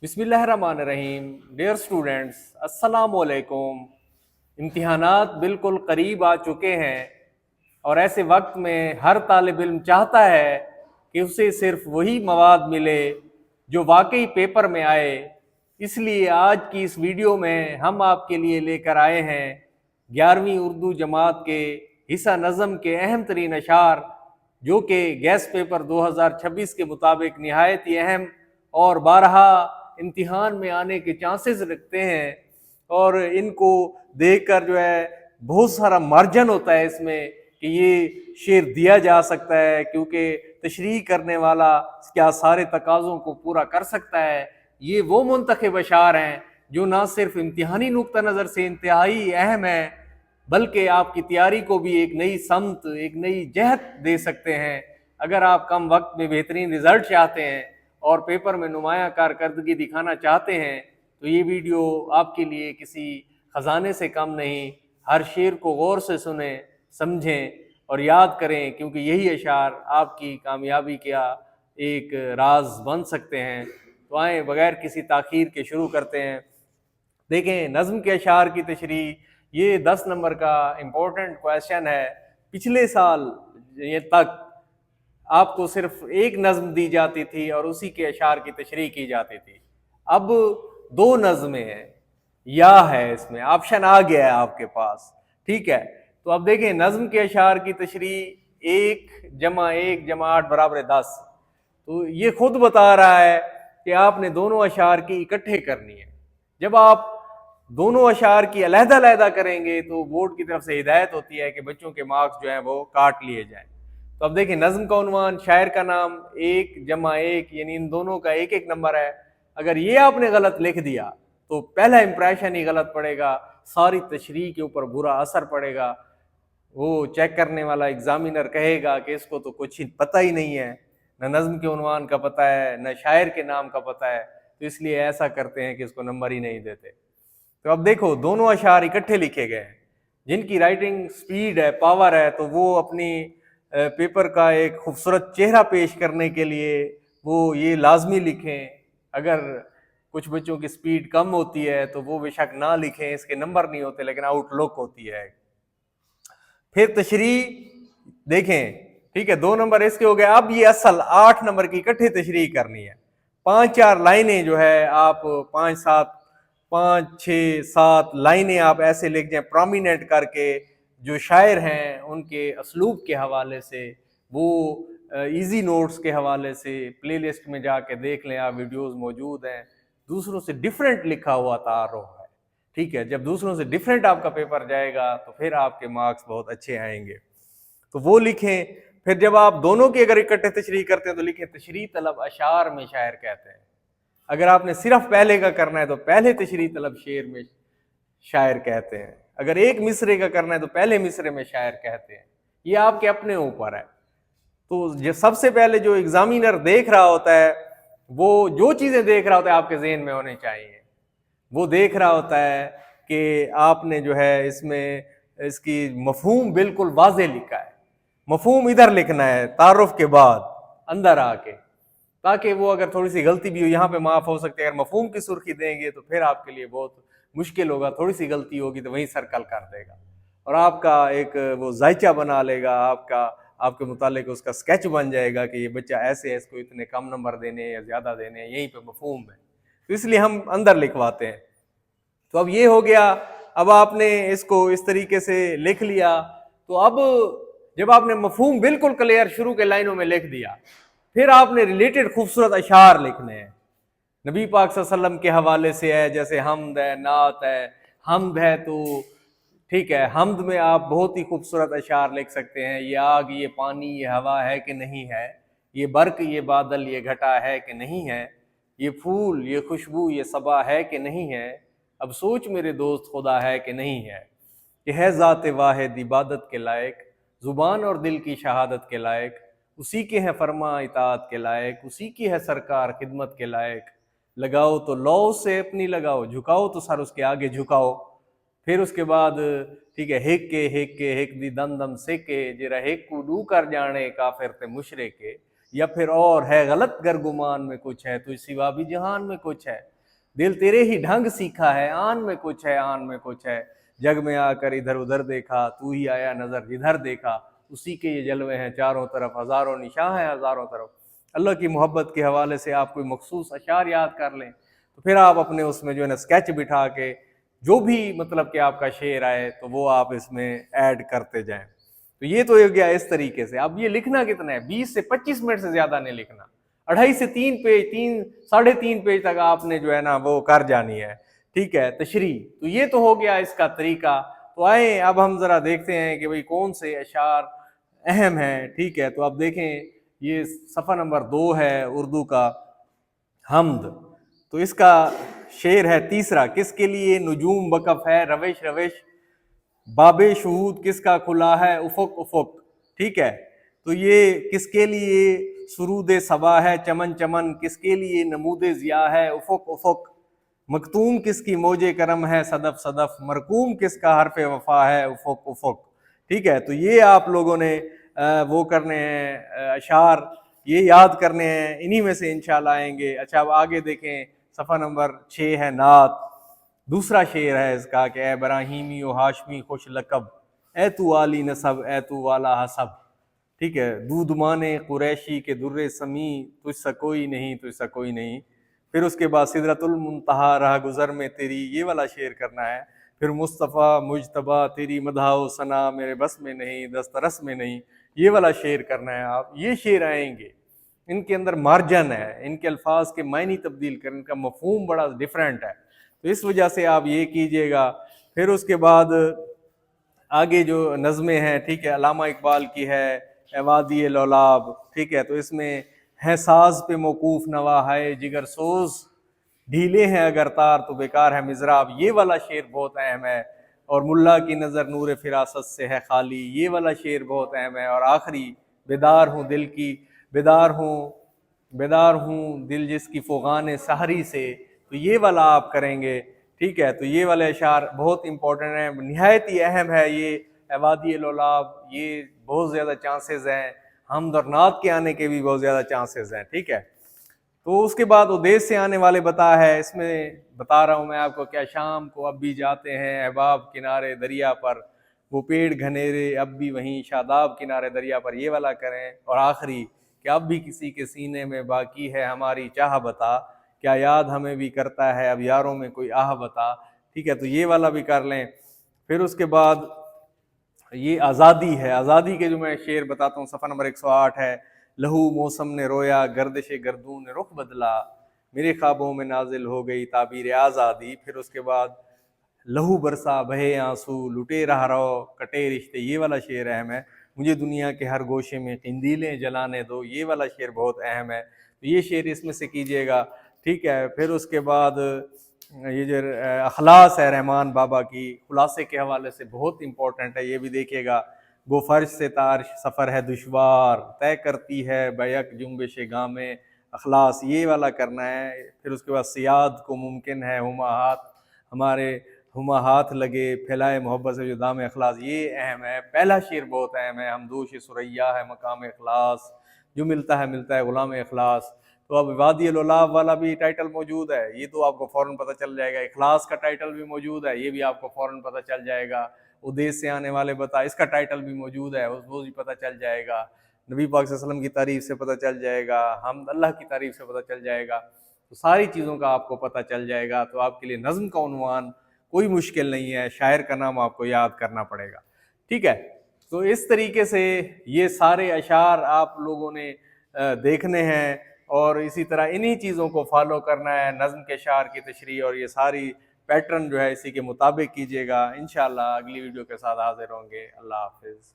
بسم اللہ الرحمن الرحیم. ڈیئر اسٹوڈینٹس، السلام علیکم. امتحانات بالکل قریب آ چکے ہیں اور ایسے وقت میں ہر طالب علم چاہتا ہے کہ اسے صرف وہی مواد ملے جو واقعی پیپر میں آئے. اس لیے آج کی اس ویڈیو میں ہم آپ کے لیے لے کر آئے ہیں 11ویں اردو جماعت کے حصہ نظم کے اہم ترین اشعار، جو کہ گیس پیپر 2026 کے مطابق نہایت ہی اہم اور بارہا امتحان میں آنے کے چانسز رکھتے ہیں. اور ان کو دیکھ کر جو ہے بہت سارا مارجن ہوتا ہے اس میں کہ یہ شعر دیا جا سکتا ہے، کیونکہ تشریح کرنے والا کیا سارے تقاضوں کو پورا کر سکتا ہے. یہ وہ منتخب اشعار ہیں جو نہ صرف امتحانی نقطہ نظر سے انتہائی اہم ہے، بلکہ آپ کی تیاری کو بھی ایک نئی سمت، ایک نئی جہت دے سکتے ہیں. اگر آپ کم وقت میں بہترین رزلٹ چاہتے ہیں اور پیپر میں نمایاں کارکردگی دکھانا چاہتے ہیں تو یہ ویڈیو آپ کے لیے کسی خزانے سے کم نہیں. ہر شعر کو غور سے سنیں، سمجھیں اور یاد کریں، کیونکہ یہی اشعار آپ کی کامیابی کا ایک راز بن سکتے ہیں. تو آئیں بغیر کسی تاخیر کے شروع کرتے ہیں. دیکھیں، نظم کے اشعار کی تشریح یہ 10 نمبر کا امپورٹنٹ کویشچن ہے. پچھلے سال یہ تک آپ کو صرف ایک نظم دی جاتی تھی اور اسی کے اشعار کی تشریح کی جاتی تھی. اب 2 نظمیں ہیں، یا ہے اس میں آپشن آ گیا ہے آپ کے پاس. ٹھیک ہے، تو اب دیکھیں نظم کے اشعار کی تشریح 1 + 1 = 8 = 10. تو یہ خود بتا رہا ہے کہ آپ نے دونوں اشعار کی اکٹھے کرنی ہے. جب آپ دونوں اشعار کی علیحدہ علیحدہ کریں گے تو بورڈ کی طرف سے ہدایت ہوتی ہے کہ بچوں کے مارکس جو ہیں وہ کاٹ لیے جائیں. تو اب دیکھیں نظم کا عنوان، شاعر کا نام 1 + 1 یعنی ان دونوں کا 1 نمبر ہے. اگر یہ آپ نے غلط لکھ دیا تو پہلا امپریشن ہی غلط پڑے گا، ساری تشریح کے اوپر برا اثر پڑے گا. وہ چیک کرنے والا ایگزامینر کہے گا کہ اس کو تو کچھ پتہ ہی نہیں ہے، نہ نظم کے عنوان کا پتہ ہے نہ شاعر کے نام کا پتہ ہے، تو اس لیے ایسا کرتے ہیں کہ اس کو نمبر ہی نہیں دیتے. تو اب دیکھو دونوں اشعار اکٹھے لکھے گئے ہیں. جن کی رائٹنگ سپیڈ ہے، پاور ہے، تو وہ اپنی پیپر کا ایک خوبصورت چہرہ پیش کرنے کے لیے وہ یہ لازمی لکھیں. اگر کچھ بچوں کی سپیڈ کم ہوتی ہے تو وہ بے شک نہ لکھیں، اس کے نمبر نہیں ہوتے لیکن آؤٹ لک ہوتی ہے. پھر تشریح دیکھیں، ٹھیک ہے، 2 نمبر اس کے ہو گئے. اب یہ اصل 8 نمبر کی اکٹھے تشریح کرنی ہے. 5-4 لائنیں جو ہے آپ 5-6-7 لائنیں آپ ایسے لکھ جائیں پرومیننٹ کر کے، جو شاعر ہیں ان کے اسلوب کے حوالے سے، وہ ایزی نوٹس کے حوالے سے پلے لسٹ میں جا کے دیکھ لیں، آپ ویڈیوز موجود ہیں. دوسروں سے ڈیفرنٹ لکھا ہوا تعارف ہے. ٹھیک ہے، جب دوسروں سے ڈیفرنٹ آپ کا پیپر جائے گا تو پھر آپ کے مارکس بہت اچھے آئیں گے. تو وہ لکھیں. پھر جب آپ دونوں کی اگر اکٹھے تشریح کرتے ہیں تو لکھیں تشریح طلب اشعار میں شاعر کہتے ہیں. اگر آپ نے صرف پہلے کا کرنا ہے تو پہلے تشریح طلب شعر میں شاعر کہتے ہیں. اگر ایک مصرے کا کرنا ہے تو پہلے مصرے میں شاعر کہتے ہیں. یہ آپ کے اپنے اوپر ہے. تو سب سے پہلے جو ایگزامینر دیکھ رہا ہوتا ہے، وہ جو چیزیں دیکھ رہا ہوتا ہے آپ کے ذہن میں ہونے چاہیے. وہ دیکھ رہا ہوتا ہے کہ آپ نے جو ہے اس میں اس کی مفہوم بالکل واضح لکھا ہے. مفہوم ادھر لکھنا ہے تعارف کے بعد اندر آ کے، تاکہ وہ اگر تھوڑی سی غلطی بھی ہو یہاں پہ معاف ہو سکتے ہیں. اگر مفہوم کی سرخی دیں گے تو پھر آپ کے لیے بہت مشکل ہوگا. تھوڑی سی غلطی ہوگی تو وہیں سرکل کر دے گا اور آپ کا ایک وہ ذائچہ بنا لے گا. آپ کے متعلق اس کا سکیچ بن جائے گا کہ یہ بچہ ایسے ہے، اس کو اتنے کم نمبر دینے یا زیادہ دینے، یہیں پہ مفہوم ہے. تو اس لیے ہم اندر لکھواتے ہیں. تو اب یہ ہو گیا. اب آپ نے اس کو اس طریقے سے لکھ لیا. تو اب جب آپ نے مفہوم بالکل کلیئر شروع کے لائنوں میں لکھ دیا، پھر آپ نے ریلیٹڈ خوبصورت اشعار لکھنے ہیں. نبی پاک صلی اللہ علیہ وسلم کے حوالے سے ہے، جیسے حمد ہے، نعت ہے. حمد ہے تو ٹھیک ہے، حمد میں آپ بہت ہی خوبصورت اشعار لکھ سکتے ہیں. یہ آگ، یہ پانی، یہ ہوا ہے کہ نہیں ہے، یہ برق، یہ بادل، یہ گھٹا ہے کہ نہیں ہے، یہ پھول، یہ خوشبو، یہ صبا ہے کہ نہیں ہے، اب سوچ میرے دوست خدا ہے کہ نہیں ہے. کہ ہے ذات واحد عبادت کے لائق، زبان اور دل کی شہادت کے لائق، اسی کے ہیں فرما اطاعت کے لائق، اسی کی ہے سرکار خدمت کے لائق. لگاؤ تو لو سے اپنی لگاؤ، جھکاؤ تو سر اس کے آگے جھکاؤ. پھر اس کے بعد ٹھیک ہے، ہک دی دم دم سے کے جرا ہک کو ڈو کر جانے کافر تے مشرک کے، یا پھر اور ہے غلط گر گمان میں کچھ ہے تو سوا بھی جہان میں کچھ ہے. دل تیرے ہی ڈھنگ سیکھا ہے، آن میں کچھ ہے، آن میں کچھ ہے، جگ میں آ کر ادھر ادھر دیکھا، تو ہی آیا نظر جدھر دیکھا، اسی کے یہ جلوے ہیں چاروں طرف، ہزاروں نشاں ہیں ہزاروں طرف۔ اللہ کی محبت کے حوالے سے آپ کوئی مخصوص اشعار یاد کر لیں، تو پھر آپ اپنے اس میں جو ہے نا اسکیچ بٹھا کے جو بھی مطلب کہ آپ کا شعر آئے تو وہ آپ اس میں ایڈ کرتے جائیں۔ تو یہ تو ہو گیا اس طریقے سے۔ اب یہ لکھنا کتنا ہے، 20 سے 25 منٹ سے زیادہ نہیں لکھنا، 2.5 سے 3 پیج، 3.5 پیج تک آپ نے جو ہے نا وہ کر جانی ہے، ٹھیک ہے، تشریح۔ تو یہ تو ہو گیا اس کا طریقہ۔ تو آئیں اب ہم ذرا دیکھتے ہیں کہ بھئی کون سے اشعار اہم ہیں، ٹھیک ہے۔ تو اب دیکھیں یہ صفحہ نمبر 2 ہے اردو کا، حمد۔ تو اس کا شعر ہے تیسرا، کس کے لیے نجوم وقف ہے روش روش، باب شہود کس کا کھلا ہے افق افق، ٹھیک ہے۔ تو یہ کس کے لیے سرود صبا ہے چمن چمن، کس کے لیے نمود ضیاء ہے افق افق، مکتوم کس کی موج کرم ہے صدف صدف، مرقوم کس کا حرف وفا ہے افق افق، ٹھیک ہے۔ تو یہ آپ لوگوں نے وہ کرنے ہیں اشعار، یہ یاد کرنے ہیں، انہی میں سے انشاءاللہ آئیں گے۔ اچھا اب آگے دیکھیں، صفحہ نمبر 6 ہے نعت۔ دوسرا شعر ہے اس کا کہ اے ابراہیمی و ہاشمی خوش لقب، اے تو والی نسب اے تو والا حسب، ٹھیک ہے۔ دودمان قریشی کے در سمی، تجھ سا کوئی نہیں تجھ سا کوئی نہیں۔ پھر اس کے بعد سدرۃ المنتہا راہ گزر میں تیری، یہ والا شعر کرنا ہے۔ پھر مصطفیٰ مجتبیٰ تیری مدح و ثنا میرے بس میں نہیں دسترس میں نہیں، یہ والا شعر کرنا ہے آپ۔ یہ شعر آئیں گے، ان کے اندر مارجن ہے، ان کے الفاظ کے معنی تبدیل کرنے کا مفہوم بڑا ڈیفرنٹ ہے، تو اس وجہ سے آپ یہ کیجئے گا۔ پھر اس کے بعد آگے جو نظمیں ہیں، ٹھیک ہے، علامہ اقبال کی ہے وادی لولاب، ٹھیک ہے۔ تو اس میں ہے ساز پہ موقوف نوا ہے جگر سوز، ڈھیلے ہیں اگر تار تو بیکار ہے مضراب، یہ والا شعر بہت اہم ہے۔ اور ملا کی نظر نور فراست سے ہے خالی، یہ والا شعر بہت اہم ہے۔ اور آخری بیدار ہوں دل کی، بیدار ہوں دل جس کی فغان سحری سے، تو یہ والا آپ کریں گے، ٹھیک ہے۔ تو یہ والے اشعار بہت امپورٹنٹ ہیں، نہایت ہی اہم ہے یہ وادی لولاب، یہ بہت زیادہ چانسز ہیں، حمد اور نعت کے آنے کے بھی بہت زیادہ چانسز ہیں، ٹھیک ہے۔ تو اس کے بعد ادیس سے آنے والے بتا ہے، اس میں بتا رہا ہوں میں آپ کو، کیا شام کو اب بھی جاتے ہیں احباب کنارے دریا پر، وہ پیڑ گھنیرے اب بھی وہیں شاداب کنارے دریا پر، یہ والا کریں۔ اور آخری کہ اب بھی کسی کے سینے میں باقی ہے ہماری چاہ بتا، کیا یاد ہمیں بھی کرتا ہے اب یاروں میں کوئی آہ بتا، ٹھیک ہے۔ تو یہ والا بھی کر لیں۔ پھر اس کے بعد یہ آزادی ہے، آزادی کے جو میں شعر بتاتا ہوں، صفحہ نمبر 108 ہے، لہو موسم نے رویا گردش گردوں نے رخ بدلا، میرے خوابوں میں نازل ہو گئی تعبیر آزادی۔ پھر اس کے بعد لہو برسا بہے آنسو لٹے رہ رو کٹے رشتے، یہ والا شعر اہم ہے۔ مجھے دنیا کے ہر گوشے میں قندیلیں جلانے دو، یہ والا شعر بہت اہم ہے، تو یہ شعر اس میں سے کیجیے گا، ٹھیک ہے۔ پھر اس کے بعد یہ جو اخلاص ہے رحمان بابا کی، خلاصے کے حوالے سے بہت امپورٹنٹ ہے، یہ بھی دیکھیے گا۔ گو فرش سے تارش سفر ہے دشوار، طے کرتی ہے بیک جنبش گام اخلاص، یہ والا کرنا ہے۔ پھر اس کے بعد سیاد کو ممکن ہے ہما ہاتھ لگے پھیلائے محبت سے جو دام اخلاص، یہ اہم ہے۔ پہلا شعر بہت اہم ہے، ہمدوش ثریا ہے مقام اخلاص، جو ملتا ہے غلام اخلاص۔ تو اب وادی لولاب والا بھی ٹائٹل موجود ہے، یہ تو آپ کو فوراً پتہ چل جائے گا۔ اخلاص کا ٹائٹل بھی موجود ہے، یہ بھی آپ کو فوراً پتہ چل جائے گا۔ ادیس سے آنے والے بتا، اس کا ٹائٹل بھی موجود ہے، وہ بھی پتہ چل جائے گا۔ نبی پاک صلی اللہ علیہ وسلم کی تعریف سے پتہ چل جائے گا، حمد اللہ کی تعریف سے پتہ چل جائے گا، تو ساری چیزوں کا آپ کو پتہ چل جائے گا۔ تو آپ کے لیے نظم کا عنوان کوئی مشکل نہیں ہے، شاعر کا نام آپ کو یاد کرنا پڑے گا، ٹھیک ہے۔ تو اس طریقے سے یہ سارے اشعار آپ لوگوں نے دیکھنے ہیں، اور اسی طرح انہی چیزوں کو فالو کرنا ہے، نظم کے اشعار کی تشریح، اور یہ ساری پیٹرن جو ہے اسی کے مطابق کیجیے گا۔ انشاءاللہ اگلی ویڈیو کے ساتھ حاضر ہوں گے۔ اللہ حافظ۔